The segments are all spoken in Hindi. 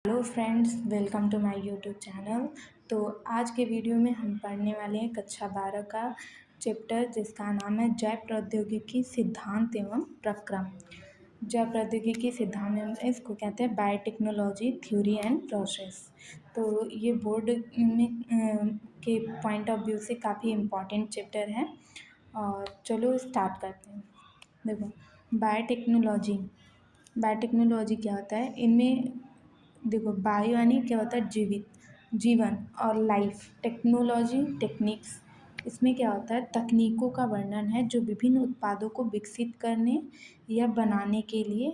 Hello friends, welcome to my YouTube channel. तो आज के वीडियो में हम पढ़ने वाले हैं कक्षा 12 का चैप्टर जिसका नाम है जैव प्रौद्योगिकी सिद्धांत एवं प्रक्रम। जैव प्रौद्योगिकी सिद्धांत एवं इसको कहते हैं बायोटेक्नोलॉजी थ्योरी एंड प्रोसेस। तो ये बोर्ड में के पॉइंट ऑफ व्यू से काफ़ी इम्पॉर्टेंट चैप्टर है। और चलो स्टार्ट करते हैं। देखो, बायोटेक्नोलॉजी बायोटेक्नोलॉजी क्या होता है इनमें। देखो, बायो यानी क्या होता है जीवित, जीवन और लाइफ। टेक्नोलॉजी टेक्निक्स, इसमें क्या होता है तकनीकों का वर्णन है जो विभिन्न उत्पादों को विकसित करने या बनाने के लिए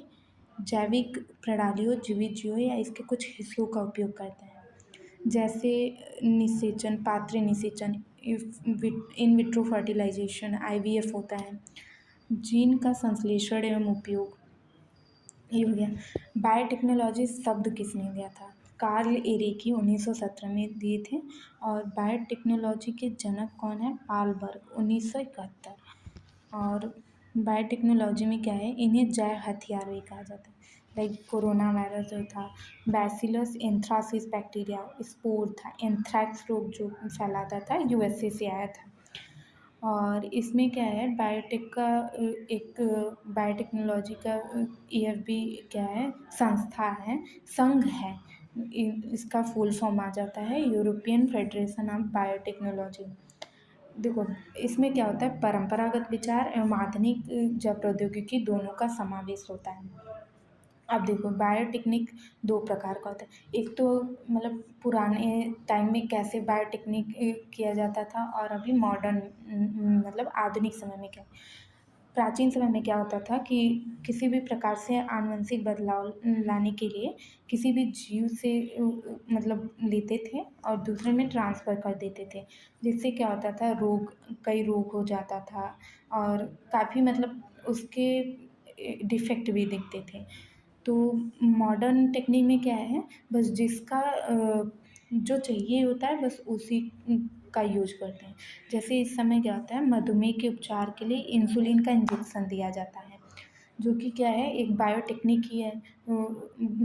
जैविक प्रणालियों, जीवित जीवों या इसके कुछ हिस्सों का उपयोग करते हैं। जैसे निषेचन, पात्र निषेचन, इन विट्रो फर्टिलाइजेशन, IVF होता है। जीन का संश्लेषण एवं उपयोग, ये हो गया। बायोटेक्नोलॉजी शब्द किसने दिया था? कार्ल एरेकी 1917 में दिए थे। और बायोटेक्नोलॉजी के जनक कौन है? पालबर्ग 1971। और बायोटेक्नोलॉजी में क्या है, इन्हें जैव हथियार भी कहा जाता है। लाइक कोरोना वायरस जो था, बैसिलस एंथ्रासिस बैक्टीरिया स्पोर था, एंथ्रैक्स रोग जो फैलाता था, USA से आया था। और इसमें क्या है, बायोटेक का एक बायोटेक्नोलॉजी का EFB क्या है, संस्था है, संघ है। इसका फुल फॉर्म आ जाता है यूरोपियन फेडरेशन ऑफ बायोटेक्नोलॉजी। देखो, इसमें क्या होता है, परंपरागत विचार एवं आधुनिक जैव प्रौद्योगिकी दोनों का समावेश होता है। अब देखो, बायोटेक्निक दो प्रकार का होता है। एक तो मतलब पुराने टाइम में कैसे बायोटेक्निक किया जाता था, और अभी मॉडर्न मतलब आधुनिक समय में क्या। प्राचीन समय में क्या होता था कि किसी भी प्रकार से आनुवंशिक बदलाव लाने के लिए किसी भी जीव से मतलब लेते थे और दूसरे में ट्रांसफ़र कर देते थे। जिससे क्या होता था, कई रोग हो जाता था और काफ़ी मतलब उसके डिफेक्ट भी दिखते थे। तो मॉडर्न टेक्निक में क्या है, बस जिसका जो चाहिए होता है बस उसी का यूज करते हैं। जैसे इस समय क्या होता है, मधुमेह के उपचार के लिए इंसुलिन का इंजेक्शन दिया जाता है, जो कि क्या है, एक बायोटेक्निक ही है,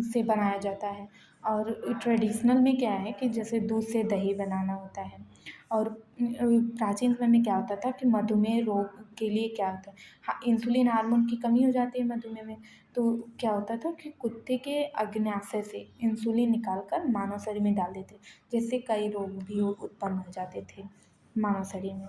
से बनाया जाता है। और ट्रेडिशनल में क्या है कि जैसे दूध से दही बनाना होता है। और प्राचीन समय में क्या होता था कि मधुमेह रोग के लिए क्या होता है, हाँ, इंसुलिन हार्मोन की कमी हो जाती है मधुमेह में। तो क्या होता था कि कुत्ते के अग्न्याशय से इंसुलिन निकाल कर मानव शरीर में डाल देते, जिससे कई रोग भी उत्पन्न हो जाते थे मानव शरीर में।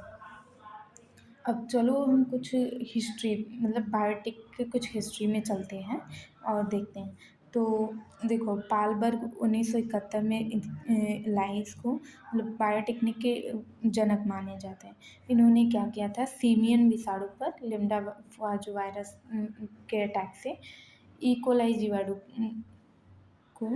अब चलो हम कुछ हिस्ट्री मतलब बायोटेक के कुछ हिस्ट्री में चलते हैं और देखते हैं। तो देखो, पालबर्ग 1971 में लाए इसको, मतलब बायोटेक्निक के जनक माने जाते हैं। इन्होंने क्या किया था, सीमियन विषाणु पर लिम्डा जो वायरस के अटैक से इकोलाई जीवाणु को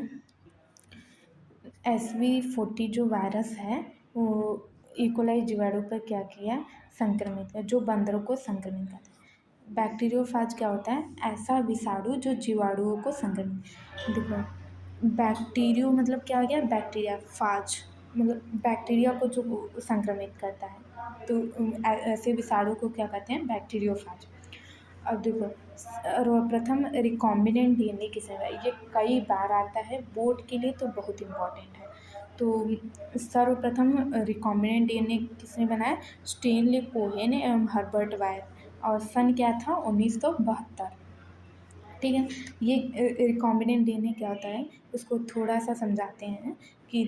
SV40 जो वायरस है वो इकोलाई जीवाणु पर क्या किया, संक्रमित किया, जो बंदरों को संक्रमित करता है। बैक्टीरियोफाज क्या होता है, ऐसा विषाणु जो जीवाणुओं को संक्रमित। देखो, बैक्टीरियो मतलब क्या हो गया, बैक्टीरिया, फाज मतलब बैक्टीरिया को जो संक्रमित करता है। तो ऐसे विषाणु को क्या कहते हैं, बैक्टीरियोफाज। अब देखो, सर्वप्रथम रिकॉम्बिनेंट DNA किसे है, ये कई बार आता है बोर्ड के लिए, तो बहुत इम्पोर्टेंट है। तो सर्वप्रथम रिकॉम्बिनेंट DNA किसने बनाया, स्टेनली कोहेन एवं हर्बर्ट वायर। और सन क्या था, 1972। ठीक है। ये रिकॉम्बिनेंट DNA क्या होता है, उसको थोड़ा सा समझाते हैं कि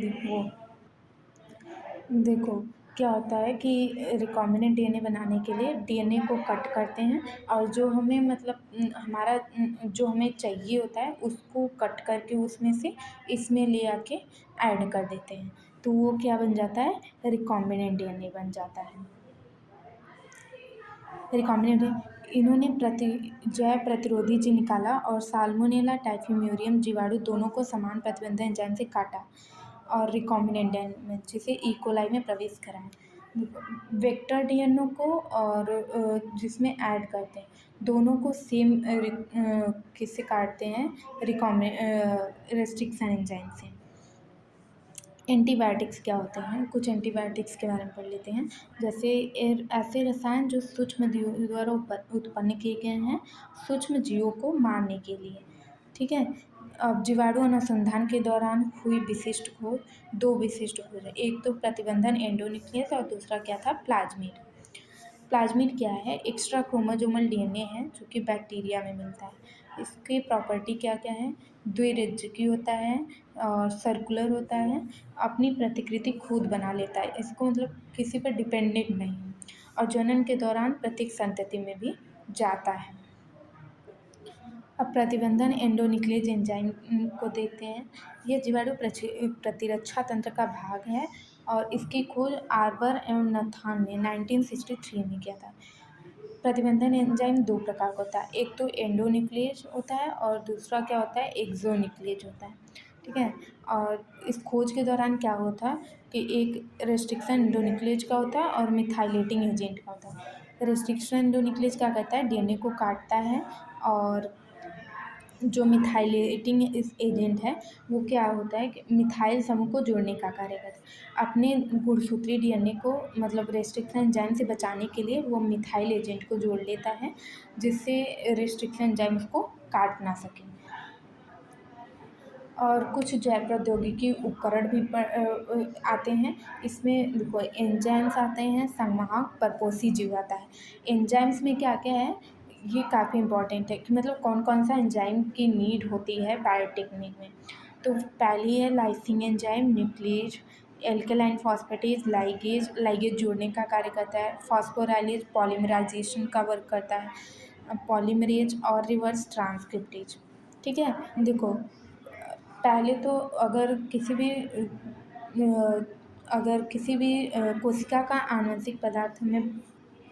देखो क्या होता है कि रिकॉम्बिनेंट DNA बनाने के लिए DNA को कट करते हैं, और जो हमें मतलब हमारा जो हमें चाहिए होता है उसको कट करके उसमें से इसमें ले आके ऐड कर देते हैं। तो वो क्या बन जाता है, रिकॉम्बिनेंट DNA बन जाता है। रिकॉम्बिनेंट, इन्होंने जैव प्रतिरोधी जीन निकाला और साल्मोनेला टाइफिम्यूरियम जीवाणु दोनों को समान प्रतिबंध एंजाइम से काटा और रिकॉम्बिनेंट DNA जिसे इकोलाई में प्रवेश कराया। वेक्टर DNA को और जिसमें ऐड करते हैं, दोनों को सेम किससे काटते हैं, रेस्ट्रिक्शन एंजाइम से। एंटीबायोटिक्स क्या होते हैं, कुछ एंटीबायोटिक्स के बारे में पढ़ लेते हैं। जैसे ऐसे रसायन जो सूक्ष्म जीवों द्वारा उत्पन्न किए गए हैं सूक्ष्म जीवों को मारने के लिए। ठीक है। अब जीवाणु अनुसंधान के दौरान हुई विशिष्ट खोज, दो विशिष्ट खोज है, एक तो प्रतिबंधन एंडोन्यूक्लियस और दूसरा क्या था, प्लाज्मिड। प्लाज्मिड क्या है, एक्स्ट्रा क्रोमोसोमल डीएनए है जो कि बैक्टीरिया में मिलता है। इसकी प्रॉपर्टी क्या क्या है, द्विरेखीय होता है और सर्कुलर होता है, अपनी प्रतिकृति खुद बना लेता है, इसको मतलब किसी पर डिपेंडेंट नहीं है, और जनन के दौरान प्रत्येक संतति में भी जाता है। अब प्रतिबंधन एंडोन्यूक्लियस एंजाइम को देखते हैं। यह जीवाणु प्रतिरक्षा तंत्र का भाग है और इसकी खोज आर्बर एवं नथान ने 1963 में किया था। प्रतिबंधन एंजाइम दो प्रकार का होता है, एक तो एंडोन्यूक्लियस होता है और दूसरा क्या होता है, एक्सोन्यूक्लियस होता है। ठीक है, और इस खोज के दौरान क्या होता है कि एक रेस्ट्रिक्शन एंडोन्यूक्लियस का होता है और मिथाइलेटिंग एजेंट का होता है। रेस्ट्रिक्शन एंडोन्यूक्लियस क्या करता है, डीएनए को काटता है, और जो मिथाइलेटिंग इस एजेंट है वो क्या होता है कि मिथाइल समूह को जोड़ने का कार्य करता है। अपने गुणसूत्रीय डीएनए को मतलब रेस्ट्रिक्शन एंजाइम से बचाने के लिए वो मिथाइल एजेंट को जोड़ लेता है, जिससे रेस्ट्रिक्शन एंजाइम उसको काट ना सके। और कुछ जैव प्रौद्योगिकी उपकरण भी आते हैं। इसमें देखो एंजाइम्स आते हैं, संवाहक परपोषी जीव आता है। एंजाइम्स में क्या क्या है, ये काफ़ी इंपॉर्टेंट है कि मतलब कौन कौन सा एंजाइम की नीड होती है बायोटेक्निक में। तो पहली है lysing enzyme, nuclease, alkaline phosphatase, ligase, ligase जोड़ने का कार्य करता है, फॉस्फोराइलेज पॉलीमराइजेशन का वर्क करता है, पॉलीमरेज और रिवर्स ट्रांसक्रिप्टेज। ठीक है, देखो पहले तो अगर किसी भी कोशिका का आनुवंशिक पदार्थ हमें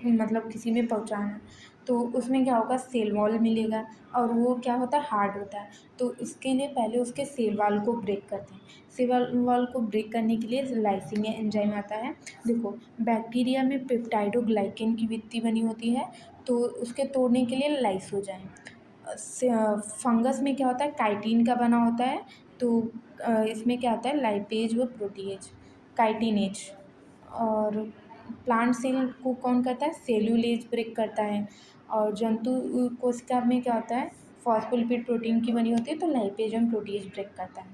मतलब किसी में पहुंचाना, तो उसमें क्या होगा, सेल वॉल मिलेगा और वो क्या होता है, हार्ड होता है। तो इसके लिए पहले उसके सेल वॉल को ब्रेक करते हैं। सेल वॉल को ब्रेक करने के लिए लाइसिंग एंजाइम आता है। देखो बैक्टीरिया में पेप्टाइडोग्लाइकेन की वित्ती बनी होती है, तो उसके तोड़ने के लिए लाइसोजाइम। फंगस में क्या होता है, काइटिन का बना होता है, तो इसमें क्या होता है, लाइपेज व प्रोटीएज, काइटिनेज। और प्लांट सेल को कौन करता है, सेल्यूलेज ब्रेक करता है। और जंतु कोशिका में क्या होता है, फॉस्फोलिपिड प्रोटीन की बनी होती है, तो लाइपेज एवं प्रोटीएज ब्रेक करता है।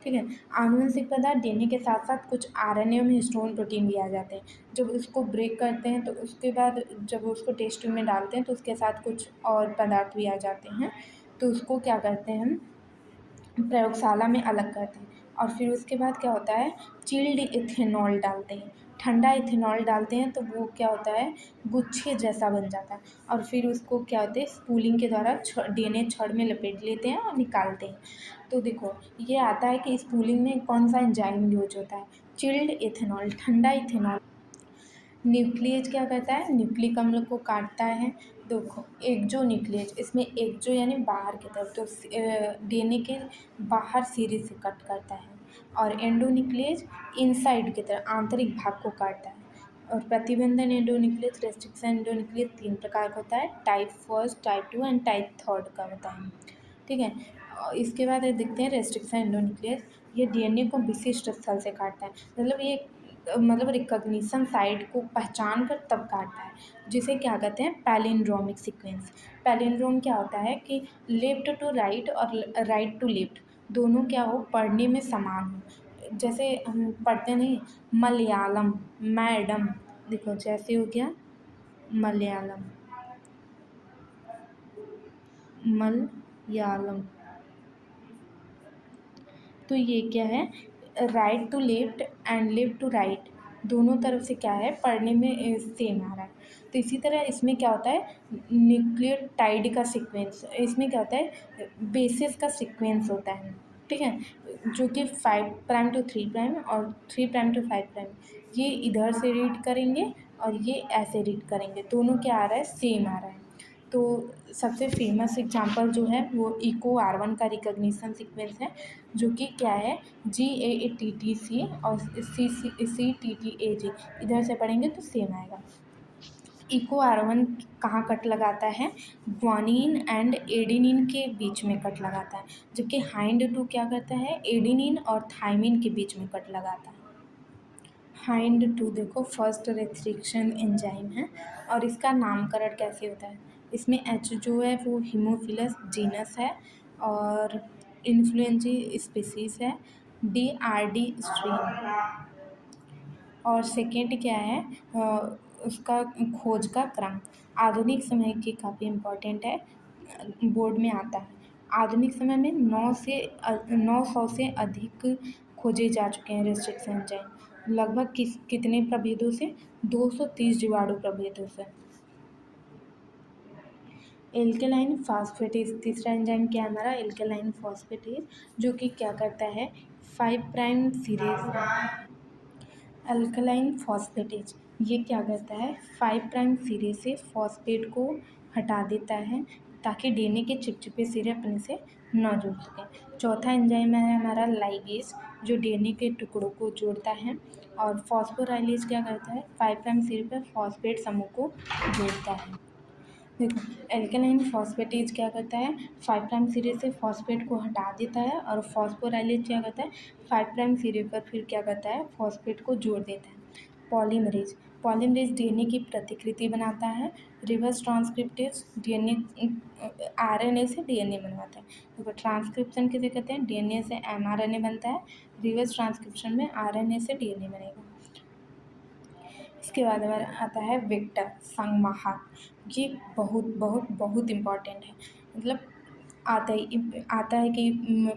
ठीक है, आनुवंशिक पदार्थ डीएनए के साथ साथ कुछ आरएनए में हिस्टोन प्रोटीन भी आ जाते हैं। जब उसको ब्रेक करते हैं तो उसके बाद जब उसको टेस्ट ट्यूब में डालते हैं तो उसके साथ कुछ और पदार्थ भी आ जाते हैं, तो उसको क्या करते हैं हम प्रयोगशाला में अलग करते हैं। और फिर उसके बाद क्या होता है, चिल्ड इथेनॉल डालते हैं, ठंडा इथेनॉल डालते हैं, तो वो क्या होता है, गुच्छे जैसा बन जाता है। और फिर उसको क्या होता है, स्पूलिंग के द्वारा डीएनए छड़ में लपेट लेते हैं और निकालते हैं। तो देखो ये आता है कि स्पूलिंग में कौन सा एंजाइम यूज होता है, चिल्ड इथेनॉल, ठंडा इथेनॉल। न्यूक्लियस क्या करता है, न्यूक्लिक अम्ल को काटता है। देखो एक्जो न्यूक्लियस, इसमें एक्जो यानी बाहर की तरफ, तो डीएनए के बाहर सिरे से कट करता है। और एंडोन्यूक्लियस इनसाइड की तरफ, आंतरिक भाग को काटता है। और प्रतिबंधन एंडोन्यूक्लियस, रेस्ट्रिक्शन एंडोन्यूक्लियस तीन प्रकार का होता है, type first, type 2 and type third का होता है। ठीक है, और इसके बाद देखते हैं रेस्ट्रिक्शन एंडोन्यूक्लियस। ये डीएनए को विशिष्ट स्थल से काटता है, मतलब ये मतलब रिकॉग्निशन साइट को पहचान कर तब काटता है, जिसे क्या कहते हैं, पैलिंड्रोमिक सीक्वेंस। पैलिंड्रोम क्या होता है कि लेफ्ट टू राइट और राइट टू लेफ्ट दोनों क्या हो, पढ़ने में समान हो। जैसे हम पढ़ते नहीं, मलयालम मैडम, देखो जैसे हो गया मलयालम, मलयालम, तो ये क्या है, right to left and left to right, दोनों तरफ से क्या है, पढ़ने में सेम आ रहा है। तो इसी तरह इसमें क्या होता है, न्यूक्लियोटाइड का सीक्वेंस, इसमें क्या होता है, बेसिस का सीक्वेंस होता है। ठीक है, जो कि 5' to 3' और 3' to 5', ये इधर से रीड करेंगे और ये ऐसे रीड करेंगे, दोनों क्या आ रहा है, सेम आ रहा है। तो सबसे फेमस एग्जांपल जो है वो इको R1 का रिकॉग्निशन सीक्वेंस है, जो कि क्या है, GATTC और CTTAG, इधर से पढ़ेंगे तो सेम आएगा। इको R1 कहाँ कट लगाता है, ग्वानिन एंड एडेनिन के बीच में कट लगाता है, जबकि हाइंड 2 क्या करता है, एडेनिन और थाइमिन के बीच में कट लगाता है। हाइंड 2 देखो फर्स्ट रेस्ट्रिक्शन एंजाइम है, और इसका नामकरण कैसे होता है, इसमें H जो है वो हीमोफिलस जीनस है, और इन्फ्लुएंजी स्पीसीज है, डी आर डी स्ट्रीम। और सेकेंड क्या है, उसका खोज का क्रम आधुनिक समय की काफ़ी इम्पोर्टेंट है, बोर्ड में आता है। आधुनिक समय में 900 से अधिक खोजे जा चुके हैं रेस्ट्रिक्शन एंजाइम, लगभग कितने प्रभेदों से, 230 जीवाणु प्रभेदों से। एल्केलाइन फॉस्फेटेज, तीसरा एंजाइम क्या है हमारा, एल्केलाइन फॉस्फेटेज, जो कि क्या करता है, 5' सीरीज। अल्कलाइन फॉस्फेटेज ये क्या करता है, 5' सिरे से फॉस्फेट को हटा देता है ताकि डीएनए के चिपचिपे सिरे अपने से न जुड़ सकें। चौथा एंजाइम है हमारा लाइगेज, जो डीएनए के टुकड़ों को जोड़ता है। और फॉस्फोराइलेज क्या करता है, 5' सिरे पर फॉस्फेट समूह को जोड़ता है। देखो, एल्केलाइन फॉस्फेटेज क्या करता है, 5' सिरे से फॉस्फेट को हटा देता है, और फॉस्फोराइलेज क्या करता है, 5' सिरे पर फिर क्या करता है, फॉस्फेट को जोड़ देता है। पॉलीमरेज, पॉलीमरेज डीएनए की प्रतिकृति बनाता है। रिवर्स ट्रांसक्रिप्टेज डीएनए, आरएनए से डीएनए बनवाता है। देखो, ट्रांसक्रिप्शन किसे कहते हैं, डीएनए से एमआरएनए बनता है, रिवर्स ट्रांसक्रिप्शन में आरएनए से डीएनए बनेगा। इसके बाद हमारा आता है वेक्टर, संवाहक। ये बहुत बहुत बहुत इम्पॉर्टेंट है, मतलब आता है कि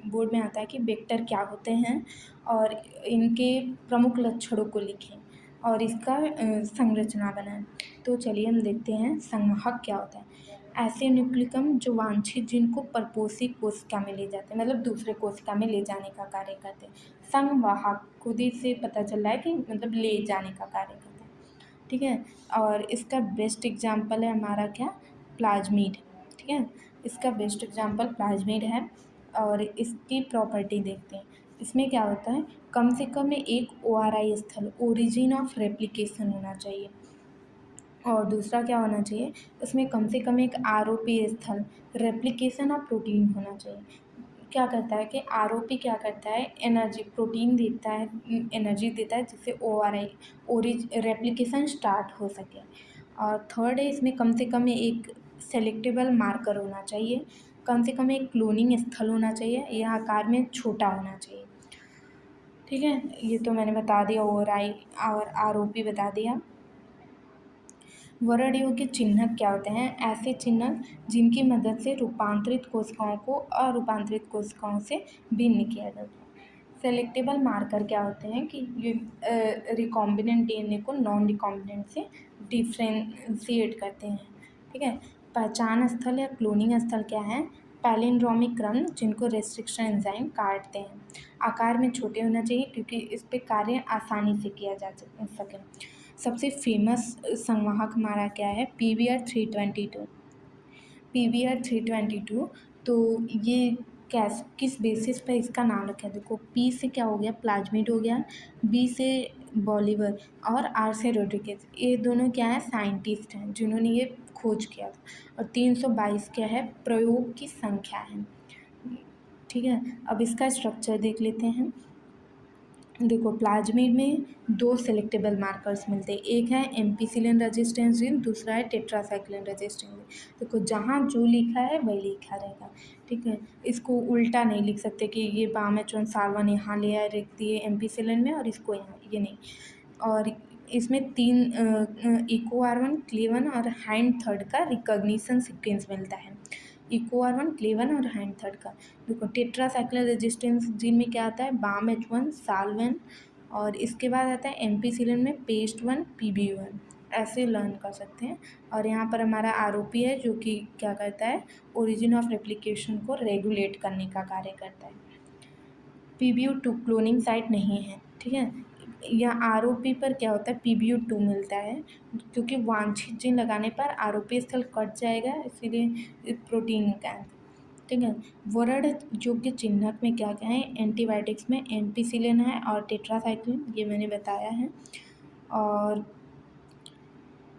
बोर्ड में आता है कि वेक्टर क्या होते हैं और इनके प्रमुख लक्षणों को लिखें और इसका संरचना बनाएं। तो चलिए हम देखते हैं संवाहक क्या होता है। ऐसे न्यूक्लिकम जो वांछित जीन को परपोषी कोशिका में ले जाते हैं, मतलब दूसरे कोशिका में ले जाने का कार्य करते हैं। संवाहक खुद ही से पता चल रहा है कि मतलब ले जाने का कार्य करते हैं, ठीक है। और इसका बेस्ट एग्जाम्पल है हमारा क्या, प्लाज्मिड, ठीक है। इसका बेस्ट एग्जाम्पल प्लाज्मिड है। और इसकी प्रॉपर्टी देखते हैं। इसमें क्या होता है, कम से कम एक ORI स्थल, ओरिजिन ऑफ रेप्लिकेशन होना चाहिए। और दूसरा क्या होना चाहिए, इसमें कम से कम एक ROP स्थल, रेप्लिकेशन ऑफ प्रोटीन होना चाहिए। क्या करता है कि ROP क्या करता है, एनर्जी, प्रोटीन देता है, एनर्जी देता है जिससे रेप्लिकेशन स्टार्ट हो सके। और थर्ड है, इसमें कम से कम एक सेलेक्टेबल मार्कर होना चाहिए, कम से कम एक क्लोनिंग स्थल होना चाहिए, यह आकार में छोटा होना चाहिए, ठीक है। ये तो मैंने बता दिया, ORI और ROP बता दिया। वर्ण योग्य चिन्हक क्या होते हैं, ऐसे चिन्हक जिनकी मदद से रूपांतरित कोशिकाओं को अरूपांतरित कोशिकाओं से भिन्न किया जाता है। सेलेक्टेबल मार्कर क्या होते हैं कि ये रिकॉम्बिनेंट डीएनए को नॉन रिकॉम्बिनेंट से डिफ्रेंशिएट करते हैं, ठीक है। पहचान स्थल या क्लोनिंग स्थल क्या है, पैलिंड्रोमिक क्रम जिनको रेस्ट्रिक्शन एंजाइम काटते हैं। आकार में छोटे होना चाहिए क्योंकि इस पर कार्य आसानी से किया जा सके। सबसे फेमस संवाहक हमारा क्या है, PBr322। PBr322, तो ये किस बेसिस पर इसका नाम रखा है, देखो, P से क्या हो गया, प्लाज्मिड हो गया, B से बॉलीवर और R से रोड्रिगेज। ये दोनों क्या है, साइंटिस्ट हैं जिन्होंने ये खोज किया था। और 322 क्या है, प्रयोग की संख्या है, ठीक है। अब इसका स्ट्रक्चर देख लेते हैं। देखो, प्लाज्मिड में 2 सेलेक्टेबल मार्कर्स मिलते हैं, एक है एम्पिसिलिन रेजिस्टेंस जीन, दूसरा है टेट्रासाइक्लिन रेजिस्टेंस जीन। देखो, जहाँ जो लिखा है वही लिखा रहेगा, ठीक है। इसको उल्टा नहीं लिख सकते कि ये बामेचोन सारवन यहाँ ले आए रख दिए एम्पिसिलिन में और इसको यहाँ, ये नहीं। और इसमें 3 इको-R1, क्लेवन और हैंड थर्ड का रिकॉग्निशन सीक्वेंस मिलता है। इको-R1, क्लेवन और हैंड थर्ड का। देखो, टेट्रासाइक्लिन रेजिस्टेंस जीन में क्या आता है, BAM-H1, SAL1, और इसके बाद आता है एम्पिसिलिन में PASTE1, PBU1। ऐसे लर्न कर सकते हैं। और यहाँ पर हमारा ROP है जो कि क्या करता है, ओरिजिन ऑफ रेप्लिकेशन को रेगुलेट करने का कार्य करता है। PBU2 क्लोनिंग साइट नहीं है, ठीक है। या ROP पर क्या होता है, PBU2 मिलता है, क्योंकि वांछित जीन लगाने पर ROP स्थल कट जाएगा, इसीलिए प्रोटीन का, ठीक है। वर्ण योग्य चिन्हक में क्या क्या है, एंटीबायोटिक्स में एम्पिसिलिन है और टेट्रासाइक्लिन, ये मैंने बताया है। और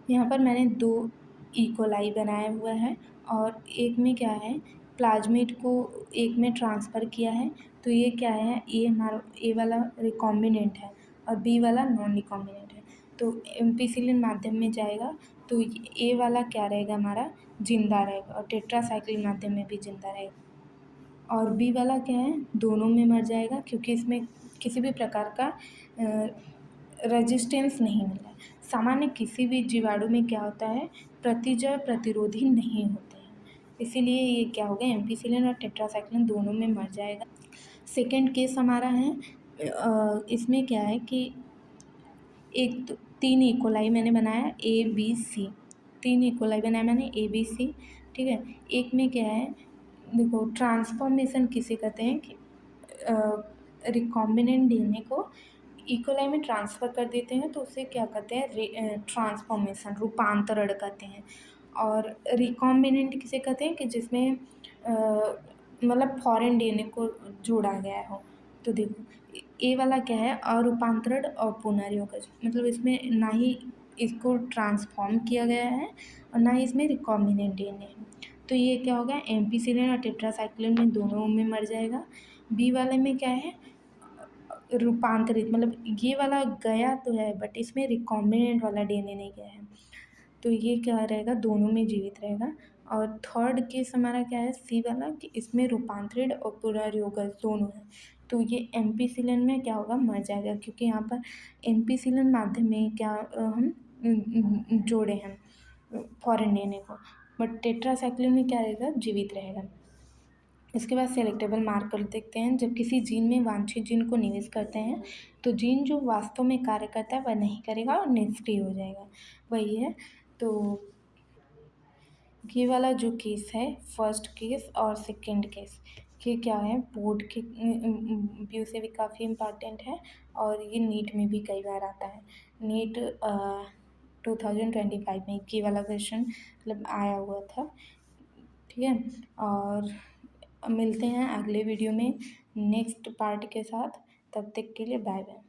यहाँ पर मैंने 2 इकोलाई बनाया हुआ है, और एक में क्या है, प्लाज्मिड को एक में ट्रांसफ़र किया है, तो ये क्या है, ये हमारा ए वाला रिकॉम्बिनेंट है और बी वाला नॉन रिकॉम्बिनेंट है। तो एम्पिसिलिन माध्यम में जाएगा तो ए वाला क्या रहेगा, हमारा जिंदा रहेगा, और टेट्रासाइक्लिन माध्यम में भी जिंदा रहेगा। और बी वाला क्या है, दोनों में मर जाएगा क्योंकि इसमें किसी भी प्रकार का रेजिस्टेंस नहीं मिला है। सामान्य किसी भी जीवाणु में क्या होता है, प्रतिजय प्रतिरोधी नहीं होते हैं, इसीलिए ये क्या हो गया, एम्पीसिलिन और टेट्रासाइक्लिन दोनों में मर जाएगा। सेकेंड केस हमारा है, इसमें क्या है कि एक 3 इकोलाई मैंने बनाया ABC, 3 इकोलाई बनाया मैंने ABC, ठीक है। एक में क्या है, देखो ट्रांसफॉर्मेशन किसे कहते हैं कि रिकॉम्बिनेंट डीएनए को इकोलाई में ट्रांसफ़र कर देते हैं, तो उसे क्या कहते हैं, ट्रांसफॉर्मेशन, रूपांतरण कहते हैं। और रिकॉम्बिनेंट किसे कहते हैं कि जिसमें मतलब फॉरेन डीएनए को जोड़ा गया हो। तो देखो ए वाला क्या है, अरूपांतरण और पुनर्योगज, मतलब इसमें ना ही इसको ट्रांसफॉर्म किया गया है और ना ही इसमें रिकॉम्बिनेंट डीएनए है। तो ये क्या होगा, एम्पीसिलिन और टेट्रासाइक्लिन में दोनों में मर जाएगा। बी वाले में क्या है, रूपांतरित, मतलब ये वाला गया तो है बट इसमें रिकॉम्बिनेंट वाला डीएनए नहीं गया है, तो ये क्या रहेगा, दोनों में जीवित रहेगा। और थर्ड केस हमारा क्या है, सी वाला, कि इसमें रूपांतरित और पुनर्योगज दोनों है, तो ये एम्पीसिलिन में क्या होगा, मर जाएगा क्योंकि यहाँ पर एम्पीसिलिन माध्यम में क्या हम जोड़े हैं फॉरेन डीएनए को, बट टेट्रासाइक्लिन में क्या रहेगा, जीवित रहेगा। इसके बाद सेलेक्टेबल मार्कर देखते हैं, जब किसी जीन में वांछित जीन को निवेश करते हैं तो जीन जो वास्तव में कार्य करता है वह नहीं करेगा और निष्क्रिय हो जाएगा, वही है। तो ये वाला जो केस है, फर्स्ट केस और सेकंड केस, ये क्या है, बोर्ड के व्यू से भी काफ़ी इम्पॉर्टेंट है और ये नीट में भी कई बार आता है। नीट 2025 में ये वाला क्वेश्चन मतलब आया हुआ था, ठीक है। और मिलते हैं अगले वीडियो में नेक्स्ट पार्ट के साथ, तब तक के लिए बाय बाय।